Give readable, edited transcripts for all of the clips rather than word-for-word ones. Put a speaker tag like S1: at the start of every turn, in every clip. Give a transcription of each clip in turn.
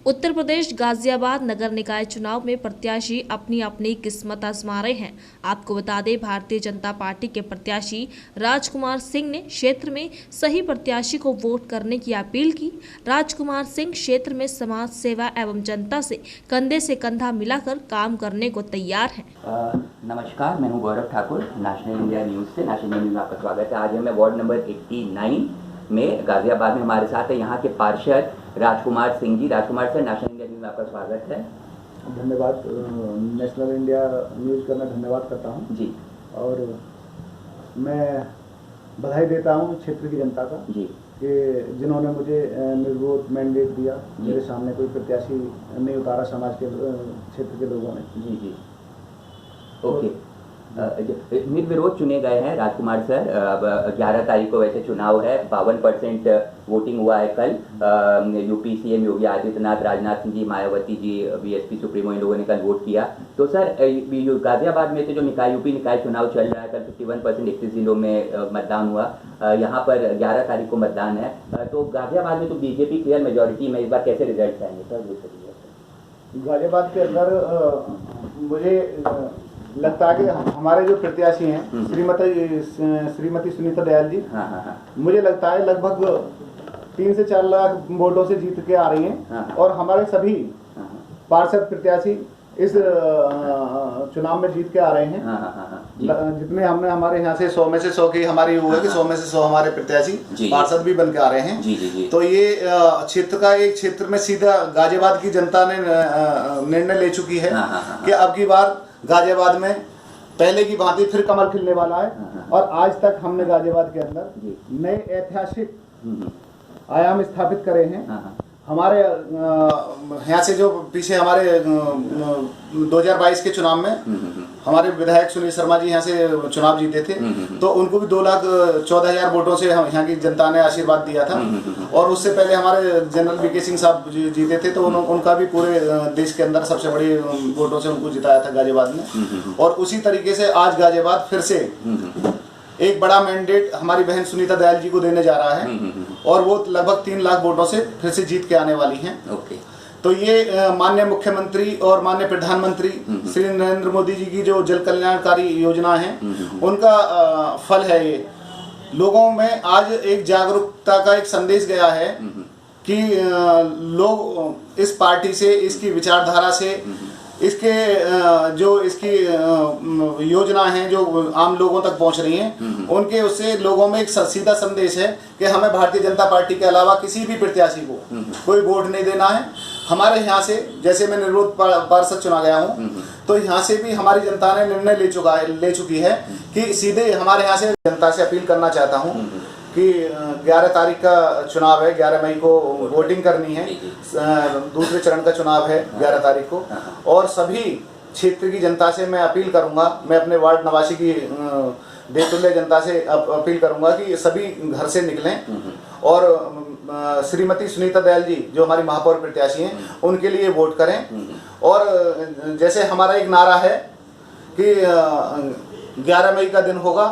S1: उत्तर प्रदेश गाजियाबाद नगर निकाय चुनाव में प्रत्याशी अपनी अपनी किस्मत आजमा रहे हैं। आपको बता दें, भारतीय जनता पार्टी के प्रत्याशी राजकुमार सिंह ने क्षेत्र में सही प्रत्याशी को वोट करने की अपील की। राजकुमार सिंह क्षेत्र में समाज सेवा एवं जनता से कंधा मिलाकर काम करने को तैयार हैं।
S2: नमस्कार, मैं हूं गौरव ठाकुर, नेशनल इंडिया न्यूज़ से। नेशनल न्यूज़ में आपका स्वागत है। आज हमें वार्ड नंबर 89 में गाजियाबाद में हमारे साथ है यहाँ के पार्षद राजकुमार सिंह जी। राजकुमार सर, नेशनल इंडिया न्यूज़ में आपका स्वागत है।
S3: धन्यवाद। नेशनल इंडिया न्यूज़ का मैं धन्यवाद करता हूँ
S2: जी।
S3: और मैं बधाई देता हूँ क्षेत्र की जनता का
S2: जी
S3: कि जिन्होंने मुझे निर्विरोध मैंडेट दिया। मेरे सामने कोई प्रत्याशी नहीं उतारा समाज के क्षेत्र के लोगों ने।
S2: जी जी ओके। निर्विरोध चुने गए हैं राजकुमार सर। अब 11 तारीख को वैसे चुनाव है। 52% वोटिंग हुआ है कल। UP CM Yogi Adityanath, Rajnath Singh ji, Mayawati ji, BSP supremo, इन लोगों ने कल वोट किया। तो सर, गाजियाबाद में तो जो यूपी निकाय चुनाव चल रहा है, कल 51% 31 जिलों में मतदान हुआ। यहाँ पर 11 तारीख को मतदान है। तो गाजियाबाद में तो बीजेपी क्लियर मेजोरिटी में, इस बार कैसे रिजल्ट आएंगे सर?
S3: गाजियाबाद के अंदर मुझे लगता है कि हमारे जो प्रत्याशी हैं श्रीमती सुनीता दयाल जी, मुझे लगता है लगभग 3 से 4 लाख वोटों से जीत के आ रही हैं। और हमारे सभी पार्षद प्रत्याशी इस चुनाव में जीत के आ रहे हैं। जितने हमने हमारे यहाँ से 100 में से 100 की हमारी हुआ है कि 100 में से 100 हमारे प्रत्याशी पार्षद भी बन के आ रहे हैं।
S2: जी।
S3: तो ये क्षेत्र का एक क्षेत्र में सीधा गाजियाबाद की जनता ने निर्णय ले चुकी है कि अब की बार गाजियाबाद में पहले की भांति फिर कमल खिलने वाला है। और आज तक हमने गाजियाबाद के अंदर नए ऐतिहासिक आयाम स्थापित करे हैं। हमारे यहाँ से जो पीछे हमारे 2022 के चुनाव में हमारे विधायक सुनील शर्मा जी यहाँ से चुनाव जीते थे, तो उनको भी 2,14,000 वोटों से यहाँ की जनता ने आशीर्वाद दिया था। और उससे पहले हमारे जनरल वीके सिंह साहब जीते थे, तो उनका भी पूरे देश के अंदर सबसे बड़ी वोटों से उनको जिताया था गाजियाबाद में। और उसी तरीके से आज गाजियाबाद फिर से एक बड़ा मैंडेट हमारी बहन सुनीता दयाल जी को देने जा रहा है। और वो लगभग 3 लाख वोटों से फिर से जीत के आने वाली हैं।
S2: ओके।
S3: तो ये माननीय मुख्यमंत्री और माननीय प्रधानमंत्री श्री नरेंद्र मोदी जी की जो जल कल्याणकारी योजना है, उनका फल है। ये लोगों में आज एक जागरूकता का एक संदेश गया है कि लोग इस पार्टी से, इसकी विचारधारा से, इसके जो इसकी योजना है जो आम लोगों तक पहुंच रही हैं, उनके उससे लोगों में एक सीधा संदेश है कि हमें भारतीय जनता पार्टी के अलावा किसी भी प्रत्याशी को कोई वोट नहीं देना है। हमारे यहाँ से, जैसे मैं निर्विरोध पार्षद चुना गया हूँ, तो यहाँ से भी हमारी जनता ने निर्णय ले चुकी है कि सीधे हमारे यहाँ से जनता से अपील करना चाहता हूँ कि 11 तारीख का चुनाव है, 11 मई को वोटिंग करनी है। दूसरे चरण का चुनाव है 11 तारीख को। और सभी क्षेत्र की जनता से मैं अपील करूंगा, मैं अपने वार्ड नवासी की बेतुल्य जनता से अपील करूंगा कि सभी घर से निकलें और श्रीमती सुनीता दयाल जी जो हमारी महापौर प्रत्याशी हैं, उनके लिए वोट करें। और जैसे हमारा एक नारा है कि 11 मई का दिन होगा,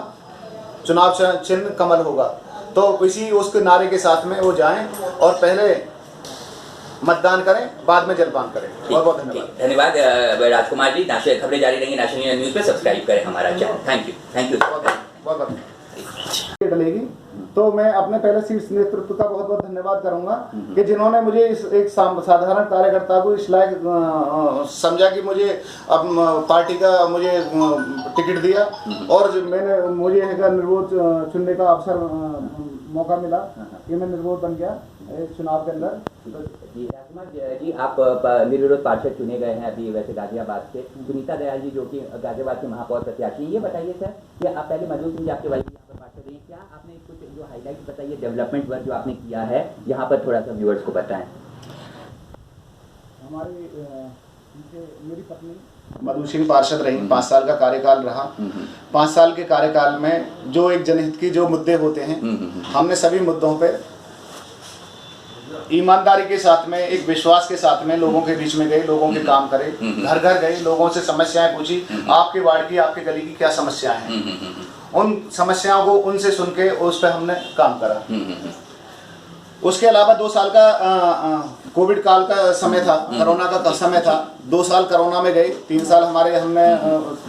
S3: चुनाव चिन्ह कमल होगा, तो इसी उसके नारे के साथ में वो जाएं और पहले मतदान करें, बाद में जलपान करें। बहुत बहुत
S2: धन्यवाद राजकुमार जी। खबरें जारी रहेंगी नेशनल न्यूज़ पे। सब्सक्राइब करें हमारा चैनल। Thank you.
S3: बहुत डलेगी। तो मैं अपने पहले शीर्ष नेतृत्व का बहुत बहुत धन्यवाद करूंगा कि जिन्होंने मुझे इस एक साधारण कार्यकर्ता को इस लायक समझा कि मुझे अब पार्टी का मुझे टिकट दिया और मुझे निर्विरोध चुनने का अवसर मौका मिला कि मैं निर्विरोध बन गया इस चुनाव के अंदर।
S2: जी राजकुमार जी, आप निर्विरोध पार्षद चुने गए हैं अभी वैसे गाजियाबाद से। सुनीता दयाल जी जो कि गाजियाबाद के महापौर प्रत्याशी, ये बताइए सर कि आप पहले मजदूर सिंह जी आपके वाइफ यहाँ पर पार्षद हैं, क्या आपने कुछ जो हाईलाइट बताइए डेवलपमेंट वर्क जो आपने किया है यहाँ पर, थोड़ा सा व्यूअर्स को बताएं।
S3: मेरी पत्नी मधु सिंह पार्षद रही, 5 साल का कार्यकाल रहा। 5 साल के कार्यकाल में जो एक जनहित की जो मुद्दे होते हैं, हमने सभी मुद्दों पे ईमानदारी के साथ में, एक विश्वास के साथ में लोगों के बीच में गए, लोगों के काम करे, घर घर गए, लोगों से समस्याएं पूछी, आपके वार्ड की, आपके गली की क्या समस्याएं हैं, उन समस्याओं को उनसे सुन के उस पर हमने काम करा। उसके अलावा 2 साल का कोविड काल का समय था, कोरोना का समय था। 2 साल कोरोना में गए, 3 साल हमने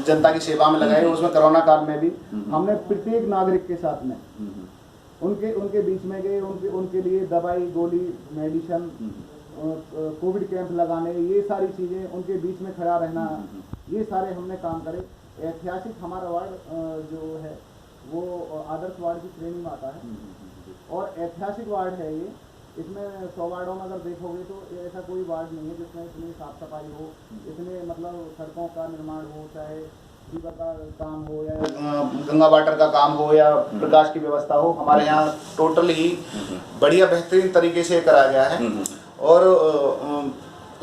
S3: जनता की सेवा में लगाए। उसमें कोरोना काल में भी हमने प्रत्येक नागरिक के साथ में उनके बीच में गए, उनके लिए दवाई गोली मेडिसिन, कोविड कैंप लगाने, ये सारी चीज़ें, उनके बीच में खड़ा रहना, ये सारे हमने काम करे। ऐतिहासिक हमारा वार्ड जो है वो आदर्श वार्ड की श्रेणी में आता है और ऐतिहासिक वार्ड है ये। इसमें 100 वार्डों में अगर देखोगे तो ऐसा कोई वार्ड नहीं है जिसमें इतनी साफ सफाई हो, इतने मतलब सड़कों का निर्माण हो, चाहे सीवर का काम हो या गंगा वाटर का काम हो या प्रकाश की व्यवस्था हो। हमारे यहाँ टोटल ही बढ़िया बेहतरीन तरीके से कराया गया है। और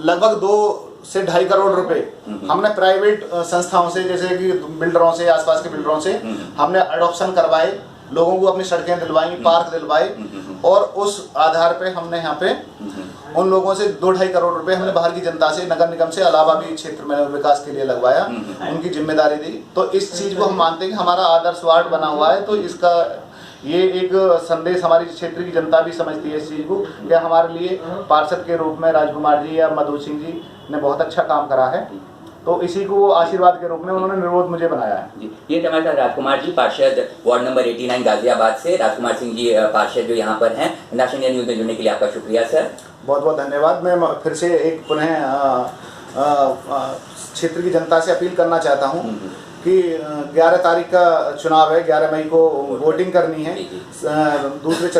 S3: लगभग 2 से 2.5 करोड़ रुपए हमने प्राइवेट संस्थाओं से, जैसे कि बिल्डरों से, आसपास के बिल्डरों से हमने अडॉप्शन करवाए, लोगों को अपनी सड़कें दिलवाई, पार्क दिलवाए और उस आधार पे हमने यहाँ पे उन लोगों से 2-2.5 करोड़ रुपए हमने बाहर की जनता से, नगर निगम से अलावा भी क्षेत्र में विकास के लिए लगवाया, उनकी जिम्मेदारी दी। तो इस चीज को हम मानते हैं कि हमारा आदर्श वार्ड बना हुआ है। तो इसका ये एक संदेश हमारी क्षेत्र की जनता भी समझती है इस चीज को कि हमारे लिए पार्षद के रूप में राजकुमार जी या मधु सिंह जी ने बहुत अच्छा काम करा है। तो इसी को आशीर्वाद के रूप में उन्होंने निर्विरोध मुझे बनाया है।
S2: जी, ये हमारे साथ राजकुमार जी, पार्षद वार्ड नंबर 89 गाजियाबाद से। राजकुमार सिंह जी पार्षद जो यहाँ पर हैं। नेशनल इंडिया न्यूज़ में जुड़ने के लिए आपका शुक्रिया सर।
S3: बहुत बहुत धन्यवाद। मैं फिर से एक पुनः क्षेत्र की जनता से अपील करना चाहता हूँ कि 11 तारीख का चुनाव है, 11 मई को वोटिंग करनी है। दूसरे